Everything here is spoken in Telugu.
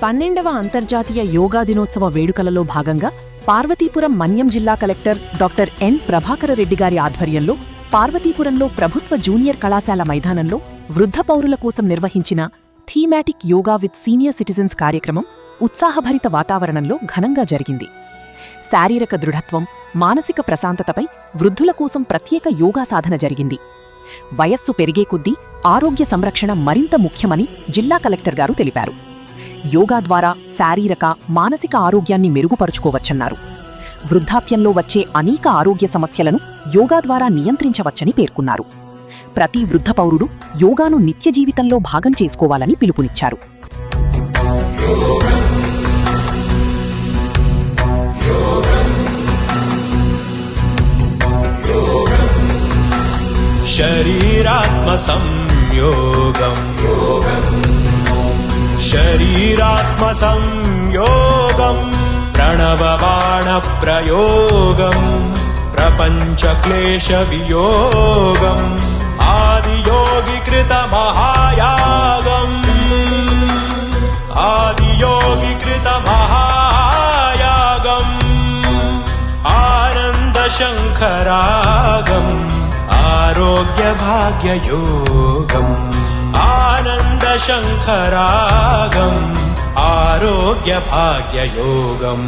12వ అంతర్జాతీయ యోగా దినోత్సవ వేడుకలలో భాగంగా పార్వతీపురం మన్యం జిల్లా collector doctor N Prabhakara Reddy గారి ఆధ్వర్యంలో పార్వతీపురంలో ప్రభుత్వ జూనియర్ కళాశాల మైదానంలో వృద్ధ పౌరుల కోసం నిర్వహించిన thematic yoga with senior citizens కార్యక్రమం ఉత్సాహభరిత వాతావరణంలో ఘనంగా జరిగింది. శారీరక దృఢత్వం, మానసిక ప్రశాంతతపై వృద్ధుల కోసం ప్రత్యేక యోగా సాధన జరిగింది. వయస్సు పెరిగే కొద్దీ ఆరోగ్య సంరక్షణ మరింత ముఖ్యమని జిల్లా కలెక్టర్ గారు తెలిపారు. యోగా ద్వారా శారీరక, మానసిక ఆరోగ్యాన్ని మెరుగుపరుచుకోవచ్చన్నారు. వృద్ధాప్యంలో వచ్చే అనేక ఆరోగ్య సమస్యలను యోగా ద్వారా నియంత్రించవచ్చని పేర్కొన్నారు. ప్రతి వృద్ధ పౌరుడు యోగాను నిత్య జీవితంలో భాగం చేసుకోవాలని పిలుపునిచ్చారు. శరీరాత్మ సంయోగం శరీరాత్మ సంయోగం ప్రణవబాణ ప్రయోగం ప్రపంచ క్లేశ వియోగం ఆదియోగికృత మహాయాగం ఆదియోగికృత మహాయాగం ఆనంద శంకరాగం ఆరోగ్య భాగ్య యోగం ఆనంద శంకరాగం ఆరోగ్య భాగ్య యోగం